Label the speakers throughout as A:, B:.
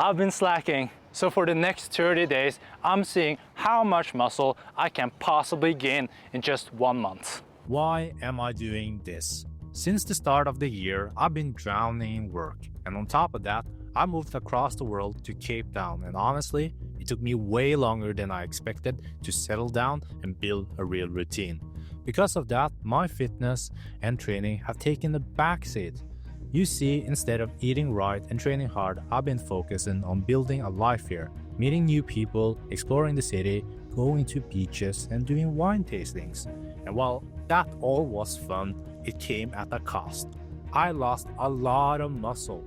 A: I've been slacking, so for the next 30 days, I'm seeing how much muscle I can possibly gain in just 1 month.
B: Why am I doing this? Since the start of the year, I've been drowning in work, and on top of that, I moved across the world to Cape Town, and honestly, it took me way longer than I expected to settle down and build a real routine. Because of that, my fitness and training have taken the backseat. You see, instead of eating right and training hard, I've been focusing on building a life here, meeting new people, exploring the city, going to beaches, and doing wine tastings. And while that all was fun, it came at a cost. I lost a lot of muscle.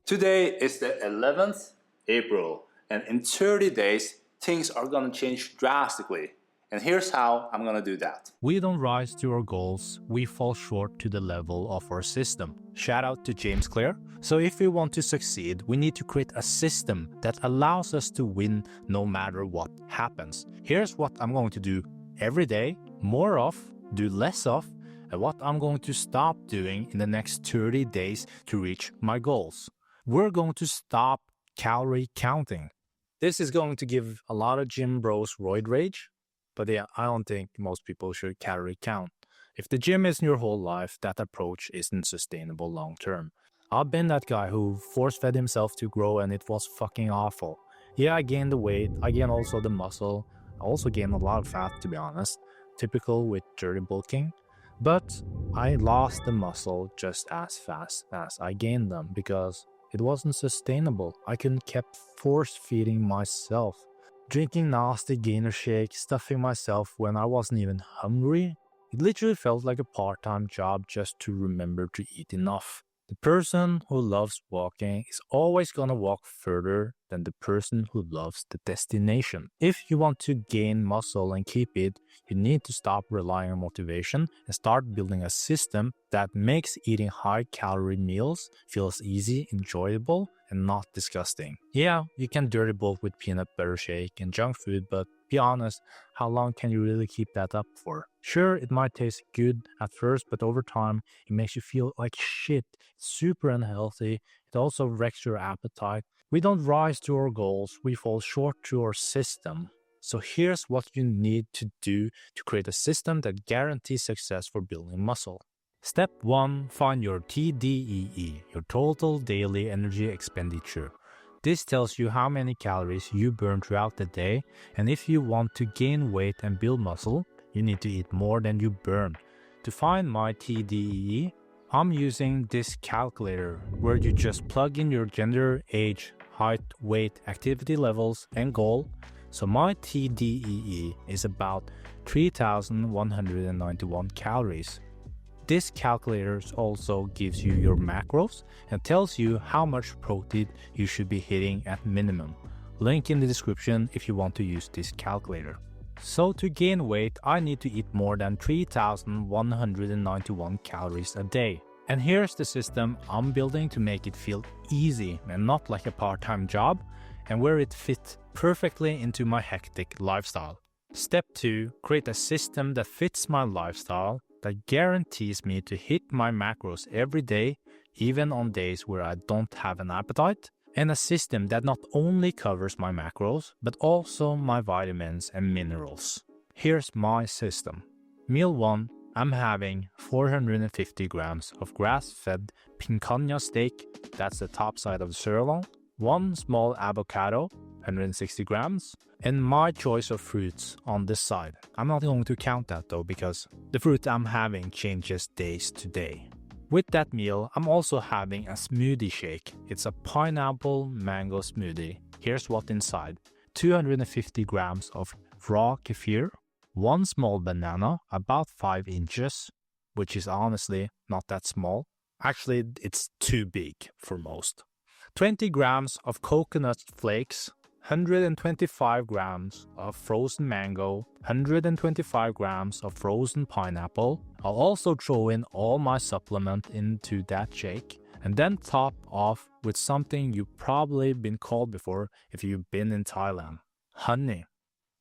A: Today is the 11th April, and in 30 days, things are gonna change drastically. And here's how I'm gonna do that.
B: We don't rise to our goals, we fall short to the level of our system. Shout out to James Clear. So if we want to succeed, we need to create a system that allows us to win no matter what happens. Here's what I'm going to do every day, more of, do less of, and what I'm going to stop doing in the next 30 days to reach my goals. We're going to stop calorie counting. This is going to give a lot of gym bros roid rage. But yeah, I don't think most people should calorie count. If the gym is your whole life, that approach isn't sustainable long term. I've been that guy who force-fed himself to grow and it was fucking awful. Yeah, I gained the weight, I gained also the muscle, I also gained a lot of fat to be honest, typical with dirty bulking. But I lost the muscle just as fast as I gained them because it wasn't sustainable. I couldn't keep force-feeding myself. Drinking nasty gainer shakes, stuffing myself when I wasn't even hungry. It literally felt like a part-time job just to remember to eat enough. The person who loves walking is always gonna walk further than the person who loves the destination. If you want to gain muscle and keep it, you need to stop relying on motivation and start building a system that makes eating high-calorie meals feels easy, enjoyable, and not disgusting. Yeah, you can dirty bulk with peanut butter shake and junk food, but be honest, how long can you really keep that up for? Sure, it might taste good at first, but over time, it makes you feel like shit. It's super unhealthy. It also wrecks your appetite. We don't rise to our goals, we fall short to our system. So here's what you need to do to create a system that guarantees success for building muscle. Step 1. Find your TDEE, your total daily energy expenditure. This tells you how many calories you burn throughout the day, and if you want to gain weight and build muscle, you need to eat more than you burn. To find my TDEE, I'm using this calculator where you just plug in your gender, age, height, weight, activity levels, and goal. So my TDEE is about 3,191 calories. This calculator also gives you your macros and tells you how much protein you should be hitting at minimum. Link in the description if you want to use this calculator. So to gain weight, I need to eat more than 3,191 calories a day. And here's the system I'm building to make it feel easy and not like a part-time job, and where it fits perfectly into my hectic lifestyle. Step 2. Create a system that fits my lifestyle, that guarantees me to hit my macros every day, even on days where I don't have an appetite, and a system that not only covers my macros, but also my vitamins and minerals. Here's my system. Meal 1, I'm having 450 grams of grass-fed picanha steak, that's the top side of the sirloin, 1 small avocado, 160 grams, and my choice of fruits on this side. I'm not going to count that though because the fruit I'm having changes days to day. With that meal, I'm also having a smoothie shake. It's a pineapple mango smoothie. Here's what's inside. 250 grams of raw kefir, 1 small banana, about 5 inches, which is honestly not that small. Actually, it's too big for most. 20 grams of coconut flakes, 125 grams of frozen mango, 125 grams of frozen pineapple. I'll also throw in all my supplement into that shake and then top off with something you've probably been called before if you've been in Thailand. Honey.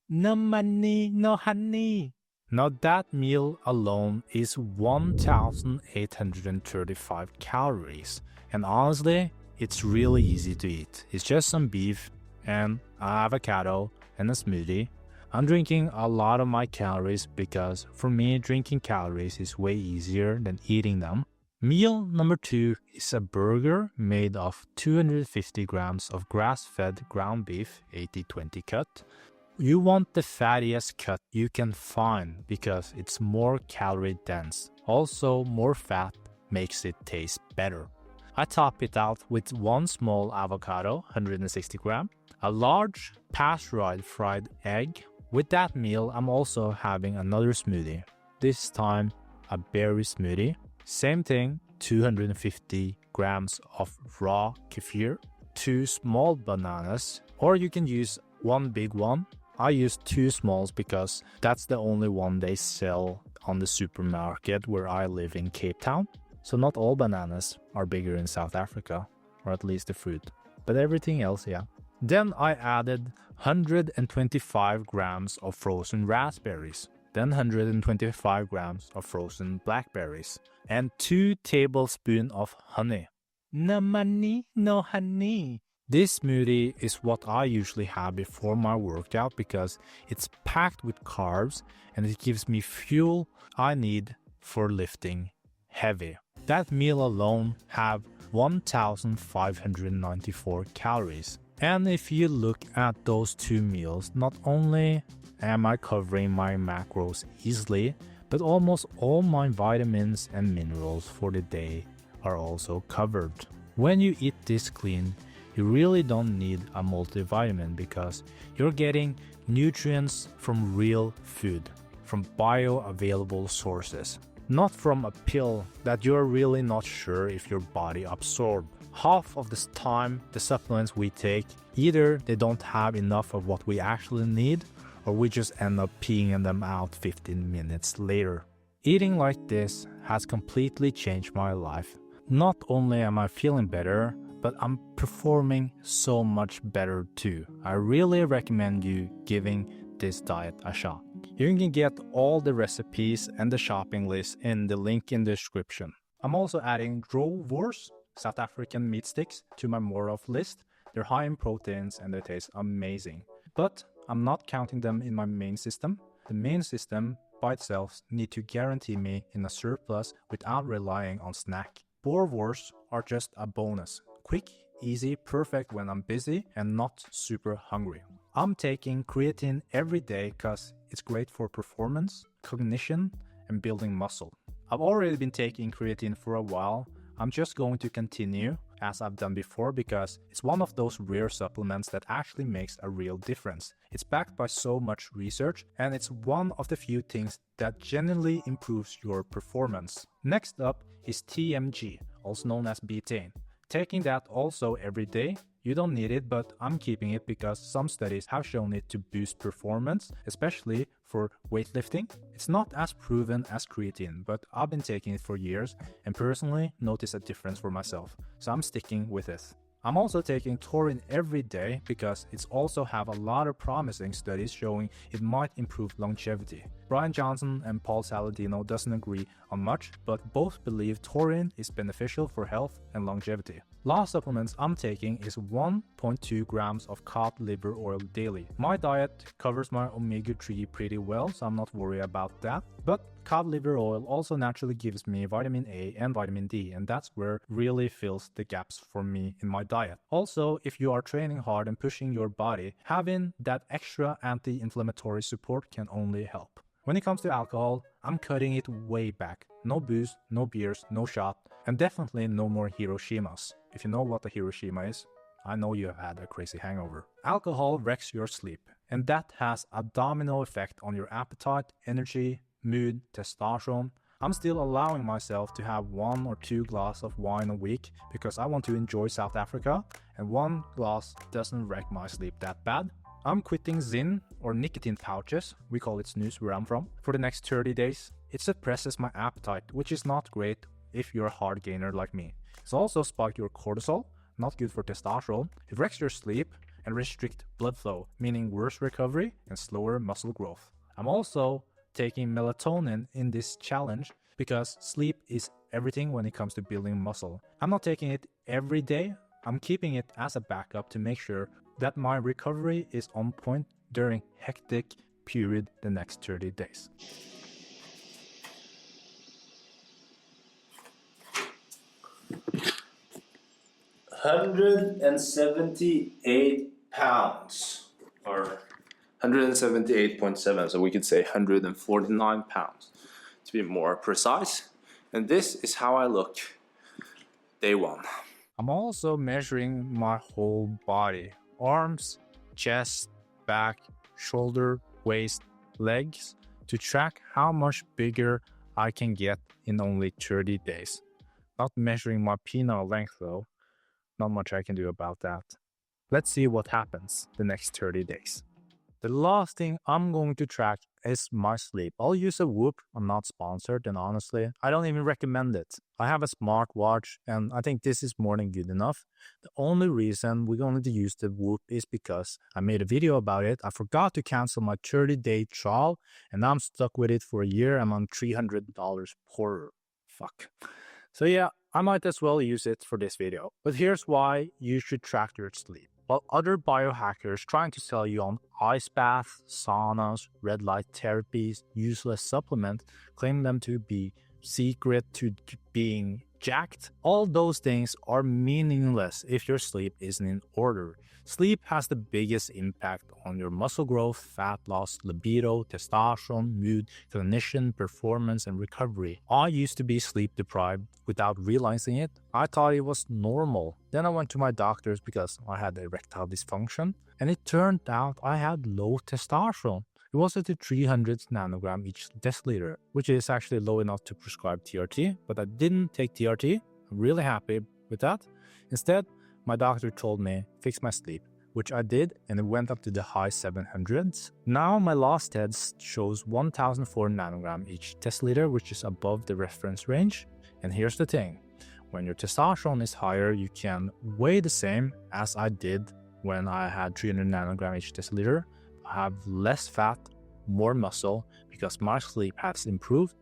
B: No money, no honey. Now that meal alone is 1,835 calories. And honestly, it's really easy to eat. It's just some beef and an avocado and a smoothie. I'm drinking a lot of my calories because for me, drinking calories is way easier than eating them. Meal number 2 is a burger made of 250 grams of grass-fed ground beef, 80-20 cut. You want the fattiest cut you can find because it's more calorie dense. Also, more fat makes it taste better. I top it out with one small avocado, 160 gram, a large pasteurized fried egg. With that meal, I'm also having another smoothie. This time, a berry smoothie. Same thing, 250 grams of raw kefir, 2 small bananas, or you can use one big one. I use 2 smalls because that's the only one they sell on the supermarket where I live in Cape Town. So not all bananas are bigger in South Africa, or at least the fruit, but everything else, yeah. Then I added 125 grams of frozen raspberries, then 125 grams of frozen blackberries, and 2 tablespoons of honey. No money, no honey. This smoothie is what I usually have before my workout because it's packed with carbs and it gives me fuel I need for lifting heavy. That meal alone have 1,594 calories. And if you look at those 2 meals, not only am I covering my macros easily, but almost all my vitamins and minerals for the day are also covered. When you eat this clean, you really don't need a multivitamin because you're getting nutrients from real food, from bioavailable sources, not from a pill that you're really not sure if your body absorbs. Half of the time, the supplements we take, either they don't have enough of what we actually need, or we just end up peeing them out 15 minutes later. Eating like this has completely changed my life. Not only am I feeling better, but I'm performing so much better too. I really recommend you giving this diet a shot. You can get all the recipes and the shopping list in the link in the description. I'm also adding Wors, South African meat sticks, to my more of list. They're high in proteins and they taste amazing. But I'm not counting them in my main system. The main system by itself need to guarantee me in a surplus without relying on snack. Wors are just a bonus. Quick, easy, perfect when I'm busy and not super hungry. I'm taking creatine every day because it's great for performance, cognition, and building muscle. I've already been taking creatine for a while. I'm just going to continue as I've done before because it's one of those rare supplements that actually makes a real difference. It's backed by so much research and it's one of the few things that genuinely improves your performance. Next up is TMG, also known as betaine. Taking that also every day, you don't need it, but I'm keeping it because some studies have shown it to boost performance, especially for weightlifting. It's not as proven as creatine, but I've been taking it for years and personally notice a difference for myself, so I'm sticking with it. I'm also taking taurine every day because it's also have a lot of promising studies showing it might improve longevity. Brian Johnson and Paul Saladino doesn't agree on much, but both believe taurine is beneficial for health and longevity. Last supplements I'm taking is 1.2 grams of cod liver oil daily. My diet covers my omega-3 pretty well, so I'm not worried about that. But cod liver oil also naturally gives me vitamin A and vitamin D, and that's where really fills the gaps for me in my diet. Also, if you are training hard and pushing your body, having that extra anti-inflammatory support can only help. When it comes to alcohol, I'm cutting it way back. No booze, no beers, no shot, and definitely no more Hiroshimas. If you know what a Hiroshima is, I know you have had a crazy hangover. Alcohol wrecks your sleep, and that has a domino effect on your appetite, energy, mood, testosterone. I'm still allowing myself to have 1 or 2 glasses of wine a week because I want to enjoy South Africa, and 1 glass doesn't wreck my sleep that bad. I'm quitting Zyn, or nicotine pouches, we call it snus where I'm from, for the next 30 days. It suppresses my appetite, which is not great if you're a hard gainer like me. It's also spiked your cortisol, not good for testosterone. It wrecks your sleep and restrict blood flow, meaning worse recovery and slower muscle growth. I'm also taking melatonin in this challenge because sleep is everything when it comes to building muscle. I'm not taking it every day, I'm keeping it as a backup to make sure that my recovery is on point during hectic period the next 30 days.
A: £178 or 178.7, so we could say 149 pounds to be more precise. And this is how I look day one.
B: I'm also measuring my whole body, arms, chest, back, shoulder, waist, legs, to track how much bigger I can get in only 30 days. Not measuring my penile length though, not much I can do about that. Let's see what happens the next 30 days. The last thing I'm going to track is my sleep. I'll use a Whoop. I'm not sponsored, and honestly, I don't even recommend it. I have a smartwatch, and I think this is more than good enough. The only reason we're going to use the Whoop is because I made a video about it. I forgot to cancel my 30-day trial, and now I'm stuck with it for a year. I'm on $300 poorer. Fuck. So yeah, I might as well use it for this video. But here's why you should track your sleep. While other biohackers trying to sell you on ice baths, saunas, red light therapies, useless supplements, claim them to be secret to being jacked, all those things are meaningless if your sleep isn't in order. Sleep has the biggest impact on your muscle growth, fat loss, libido, testosterone, mood, cognition, performance, and recovery. I used to be sleep deprived without realizing it. I thought it was normal. Then I went to my doctors because I had erectile dysfunction, and it turned out I had low testosterone. It was at the 300 nanogram each deciliter, which is actually low enough to prescribe TRT, but I didn't take TRT. I'm really happy with that. Instead, my doctor told me fix my sleep, which I did, and it went up to the high 700s. Now my last test shows 1004 nanogram each deciliter, which is above the reference range. And here's the thing, when your testosterone is higher, you can weigh the same as I did when I had 300 nanogram each deciliter. I have less fat, more muscle, because my sleep has improved,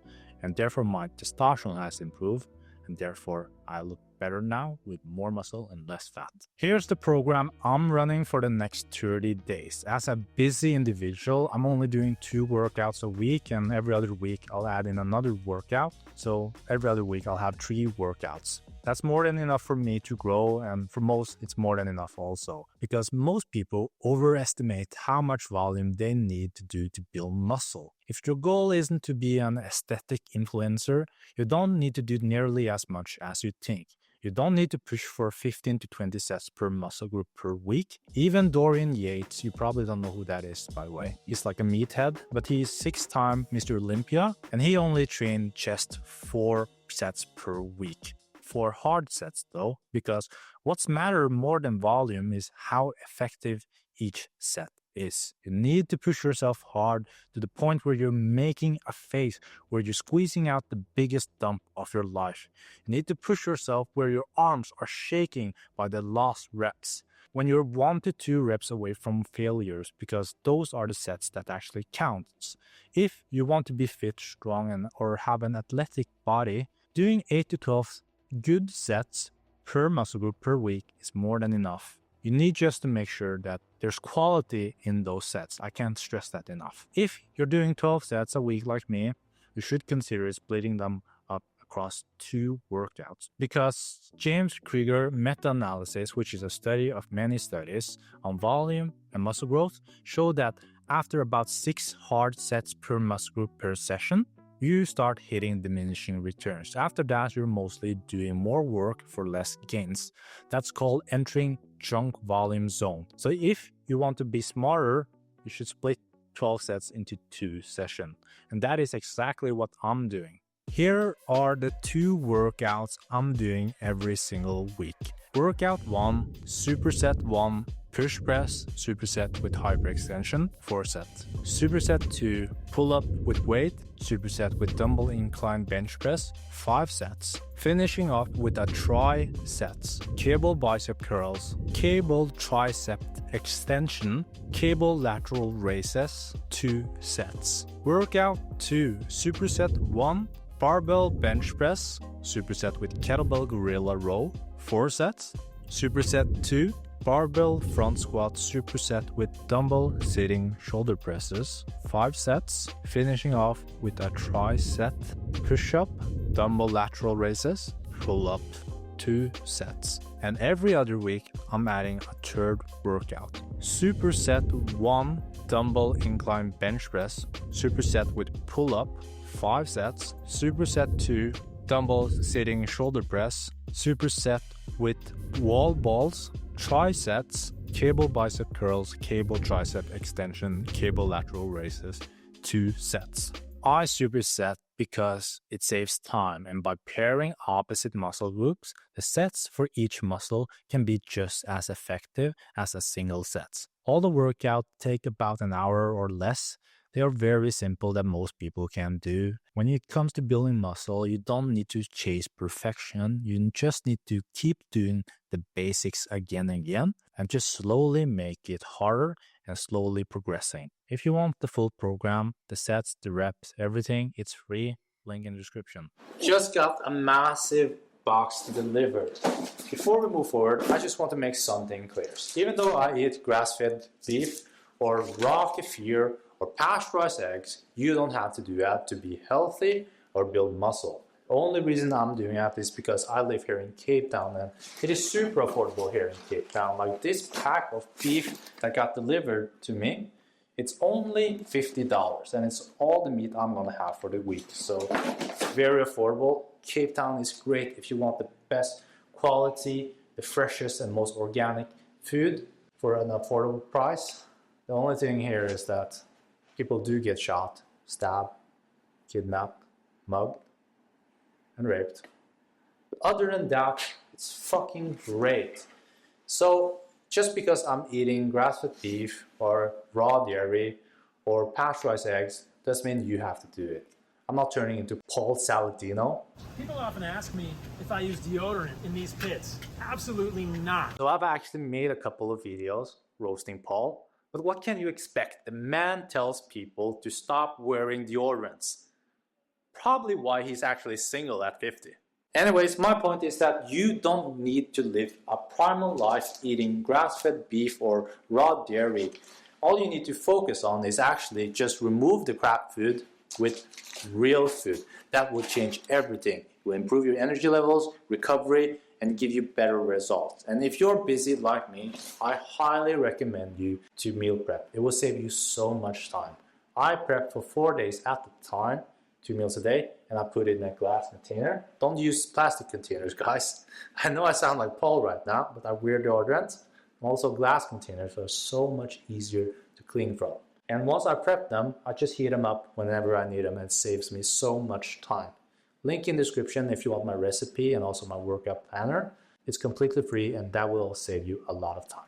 B: and therefore my testosterone has improved, and therefore I look better now with more muscle and less fat. Here's the program I'm running for the next 30 days. As a busy individual, I'm only doing 2 workouts a week, and every other week I'll add in another workout. So every other week I'll have 3 workouts. That's more than enough for me to grow, and for most it's more than enough also, because most people overestimate how much volume they need to do to build muscle. If your goal isn't to be an aesthetic influencer, you don't need to do nearly as much as you think. You don't need to push for 15 to 20 sets per muscle group per week. Even Dorian Yates, you probably don't know who that is, by the way. He's like a meathead, but he's 6-time Mr. Olympia, and he only trained chest 4 sets per week. 4 hard sets though, because what's matter more than volume is how effective each set is. You need to push yourself hard to the point where you're making a face, where you're squeezing out the biggest dump of your life. You need to push yourself where your arms are shaking by the last reps. When you're 1 to 2 reps away from failures, because those are the sets that actually counts. If you want to be fit, strong, or have an athletic body, doing 8 to 12 good sets per muscle group per week is more than enough. You need just to make sure that there's quality in those sets. I can't stress that enough. If you're doing 12 sets a week like me, you should consider splitting them up across 2 workouts. Because James Krieger meta-analysis, which is a study of many studies on volume and muscle growth, showed that after about 6 hard sets per muscle group per session, you start hitting diminishing returns. After that, you're mostly doing more work for less gains. That's called entering junk volume zone. So if you want to be smarter, you should split 12 sets into 2 sessions. And that is exactly what I'm doing. Here are the 2 workouts I'm doing every single week. Workout 1, superset 1, push press, superset with hyperextension, 4 sets. Superset 2, pull up with weight, superset with dumbbell incline bench press, 5 sets. Finishing off with a tri sets, cable bicep curls, cable tricep extension, cable lateral raises, 2 sets. Workout 2, superset 1, barbell bench press, superset with kettlebell gorilla row, 4 sets. Superset 2, barbell front squat superset with dumbbell sitting shoulder presses, 5 sets, finishing off with a tricep push-up, dumbbell lateral raises, pull-up, 2 sets. And every other week, I'm adding a third workout. Superset 1, dumbbell incline bench press, superset with pull-up, 5 sets, superset 2, dumbbell sitting shoulder press, superset with wall balls, trisets, cable bicep curls, cable tricep extension, cable lateral raises, 2 sets. I superset because it saves time, and by pairing opposite muscle groups, the sets for each muscle can be just as effective as a single set. All the workouts take about an hour or less. They are very simple that most people can do. When it comes to building muscle, you don't need to chase perfection. You just need to keep doing the basics again and again and just slowly make it harder and slowly progressing. If you want the full program, the sets, the reps, everything, it's free. Link in the description. Just got a massive box delivered. Before we move forward, I just want to make something clear. Even though I eat grass-fed beef or raw kefir or pasteurized eggs, you don't have to do that to be healthy or build muscle. The only reason I'm doing that is because I live here in Cape Town and it is super affordable here in Cape Town. Like this pack of beef that got delivered to me, it's only $50 and it's all the meat I'm gonna have for the week. So it's very affordable. Cape Town is great if you want the best quality, the freshest and most organic food for an affordable price. The only thing here is that people do get shot, stabbed, kidnapped, mugged, and raped. But other than that, it's fucking great. So just because I'm eating grass-fed beef or raw dairy or pasteurized eggs doesn't mean you have to do it. I'm not turning into Paul Saladino.
C: People often ask me if I use deodorant in these pits. Absolutely not.
B: So I've actually made a couple of videos roasting Paul. But what can you expect? The man tells people to stop wearing deodorants. Probably why he's actually single at 50. Anyways, my point is that you don't need to live a primal life eating grass-fed beef or raw dairy. All you need to focus on is actually just remove the crap food with real food. That will change everything. It will improve your energy levels, recovery, and give you better results. And if you're busy like me, I highly recommend you to meal prep. It will save you so much time. I prep for 4 days at a time, 2 meals a day, and I put it in a glass container. Don't use plastic containers, guys. I know I sound like Paul right now, but I wear deodorant. Also glass containers are so much easier to clean from. And once I prep them, I just heat them up whenever I need them, and it saves me so much time. Link in the description if you want my recipe and also my workout planner. It's completely free and that will save you a lot of time.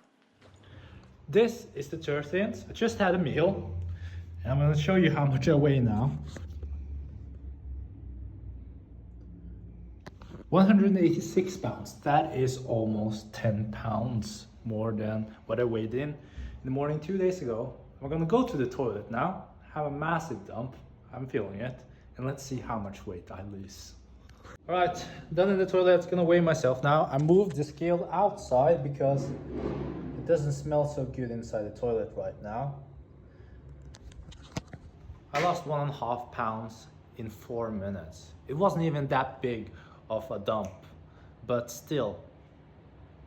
C: This is the 13th. I just had a meal. And I'm gonna show you how much I weigh now. 186 pounds. That is almost 10 pounds more than what I weighed in the morning 2 days ago. I'm gonna go to the toilet now, have a massive dump. I'm feeling it. And let's see how much weight I lose. All right, done in the toilet, gonna weigh myself now. I moved the scale outside because it doesn't smell so good inside the toilet right now. I lost 1.5 pounds in 4 minutes. It wasn't even that big of a dump, but still,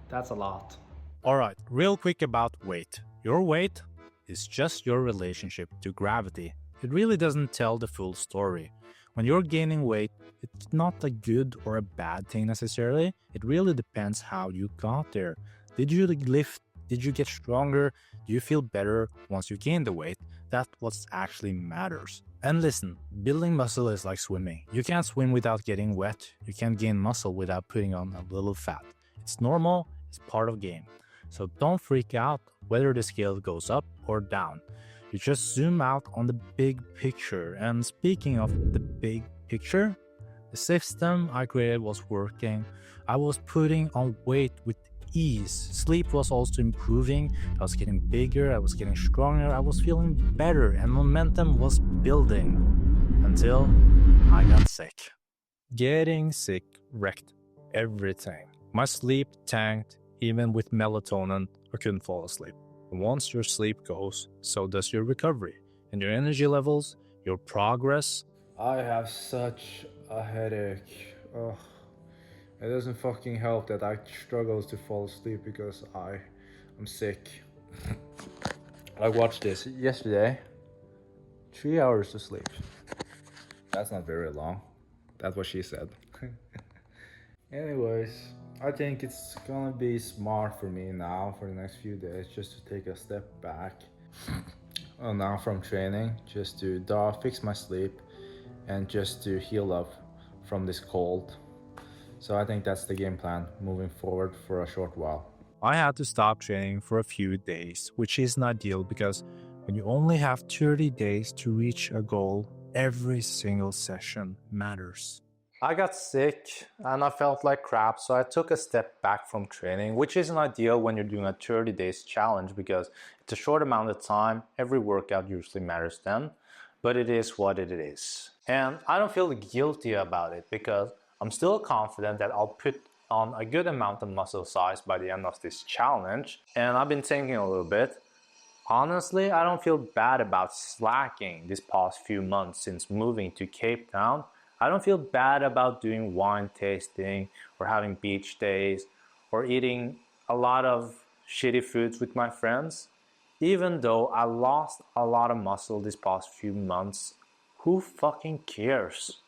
C: that's a lot. All right, real quick about weight. Your weight is just your relationship to gravity. It really doesn't tell the full story. When you're gaining weight, it's not a good or a bad thing necessarily. It really depends how you got there. Did you lift? Did you get stronger? Do you feel better once you gain the weight? That's what actually matters. And listen, building muscle is like swimming. You can't swim without getting wet. You can't gain muscle without putting on a little fat. It's normal, it's part of the game. So don't freak out whether the scale goes up or down. You just zoom out on the big picture. And speaking of the big picture, the system I created was working. I was putting on weight with ease. Sleep was also improving. I was getting bigger, I was getting stronger, I was feeling better, and momentum was building until I got sick. Getting sick wrecked everything. My sleep tanked,
B: Even with melatonin, I couldn't fall asleep. And once your sleep goes, so does your recovery and your energy levels, your progress.
C: I have such a headache. Ugh. It doesn't fucking help that I struggle to fall asleep because I'm sick. I watched this yesterday. 3 hours of sleep. That's not very long. That's what she said. Anyways, I think it's gonna be smart for me now for the next few days just to take a step back. Now from training, just to fix my sleep and just to heal up from this cold. So I think that's the game plan moving forward for a short while.
B: I had to stop training for a few days, which isn't ideal because when you only have 30 days to reach a goal, every single session matters. I got sick and I felt like crap, so I took a step back from training, which isn't ideal when you're doing a 30 days challenge because it's a short amount of time. Every workout usually matters then, but it is what it is. And I don't feel guilty about it because I'm still confident that I'll put on a good amount of muscle size by the end of this challenge. And I've been thinking a little bit. Honestly, I don't feel bad about slacking this past few months since moving to Cape Town. I don't feel bad about doing wine tasting or having beach days or eating a lot of shitty foods with my friends. Even though I lost a lot of muscle this past few months, who fucking cares?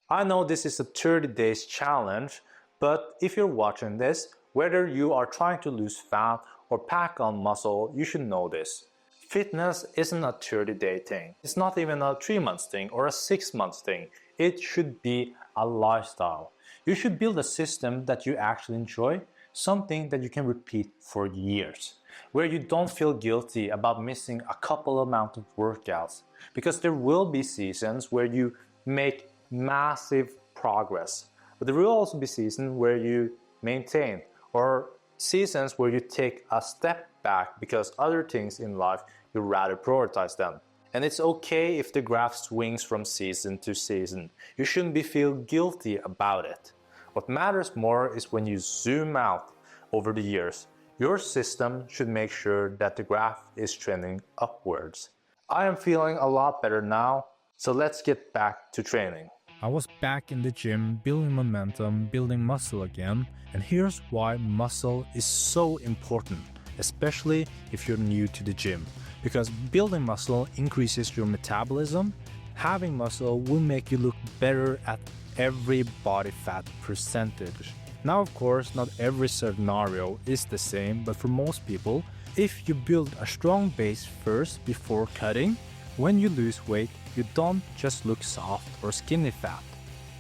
B: I know this is a 30 days challenge, but if you're watching this, whether you are trying to lose fat or pack on muscle, you should know this. Fitness isn't a 30-day thing. It's not even a 3-month thing or a 6-month thing. It should be a lifestyle. You should build a system that you actually enjoy, something that you can repeat for years, where you don't feel guilty about missing a couple amount of workouts, because there will be seasons where you make massive progress, but there will also be seasons where you maintain, or seasons where you take a step back because other things in life you rather prioritize them. And it's okay if the graph swings from season to season. You shouldn't feel guilty about it. What matters more is when you zoom out over the years. Your system should make sure that the graph is trending upwards. I am feeling a lot better now, so let's get back to training. I was back in the gym, building momentum, building muscle again, and here's why muscle is so important, especially if you're new to the gym. Because building muscle increases your metabolism. Having muscle will make you look better at every body fat percentage. Now, of course, not every scenario is the same, but for most people, if you build a strong base first before cutting, when you lose weight, you don't just look soft or skinny fat.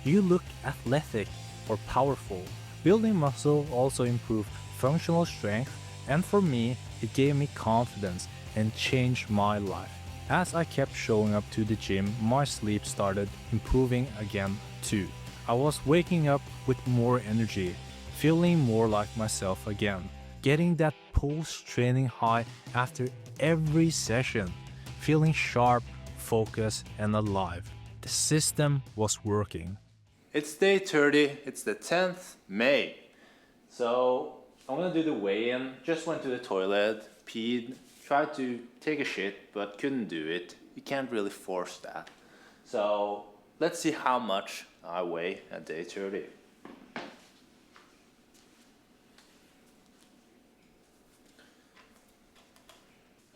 B: You look athletic or powerful. Building muscle also improves functional strength, and for me, it gave me confidence and changed my life. As I kept showing up to the gym, my sleep started improving again too. I was waking up with more energy, feeling more like myself again, getting that post-training high after every session, feeling sharp, focused, and alive. The system was working.
A: It's day 30, it's the 10th May. So I'm gonna do the weigh-in. Just went to the toilet, peed, tried to take a shit, but couldn't do it. You can't really force that. So let's see how much I weigh at day 30.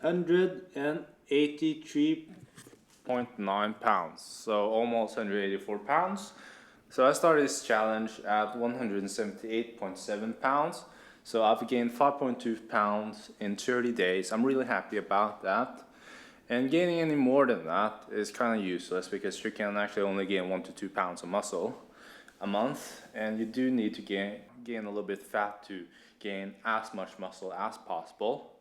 A: £183.9, so almost 184 pounds. So I started this challenge at 178.7 pounds. So I've gained 5.2 pounds in 30 days. I'm really happy about that. And gaining any more than that is kind of useless because you can actually only gain 1 to 2 pounds of muscle a month. And you do need to gain a little bit fat to gain as much muscle as possible.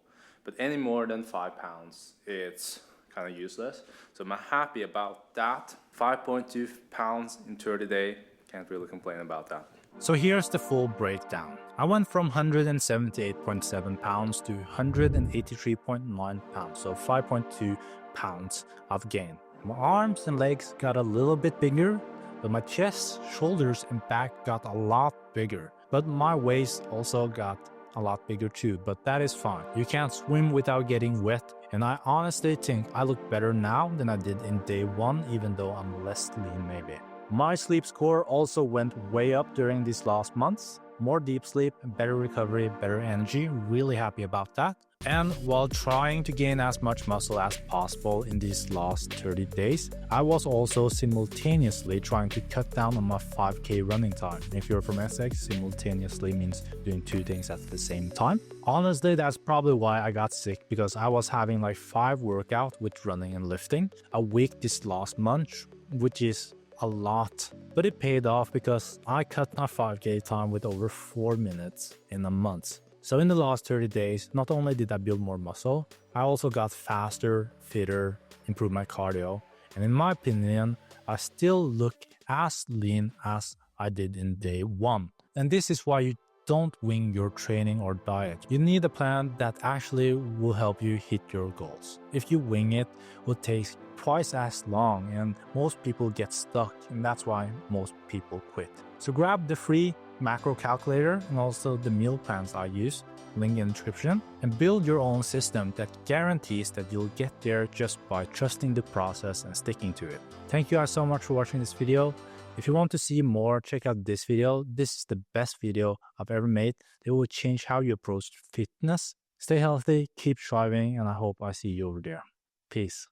A: But any more than 5 pounds, it's kind of useless. So I'm happy about that. 5.2 pounds in 30 days. Can't really complain about that.
B: So here's the full breakdown. I went from 178.7 pounds to 183.9 pounds, so 5.2 pounds of gain. My arms and legs got a little bit bigger, but my chest, shoulders, and back got a lot bigger. But my waist also got a lot bigger too, but that is fine. You can't swim without getting wet, and I honestly think I look better now than I did in day 1, even though I'm less lean maybe. My sleep score also went way up during these last months. More deep sleep, better recovery, better energy, really happy about that. And while trying to gain as much muscle as possible in these last 30 days, I was also simultaneously trying to cut down on my 5K running time. If you're from Essex, simultaneously means doing 2 things at the same time. Honestly, that's probably why I got sick, because I was having like 5 workouts with running and lifting a week this last month, which is a lot. But it paid off because I cut my 5K time with over 4 minutes in a month. So in the last 30 days, not only did I build more muscle, I also got faster, fitter, improved my cardio, and in my opinion, I still look as lean as I did in day 1. And this is why you don't wing your training or diet. You need a plan that actually will help you hit your goals. If you wing it, it will take twice as long, and most people get stuck, and that's why most people quit. So grab the free macro calculator and also the meal plans I use, link in the description, and build your own system that guarantees that you'll get there just by trusting the process and sticking to it. Thank you guys so much for watching this video. If you want to see more, check out this video. This is the best video I've ever made. It will change how you approach fitness. Stay healthy, keep striving, and I hope I see you over there. Peace.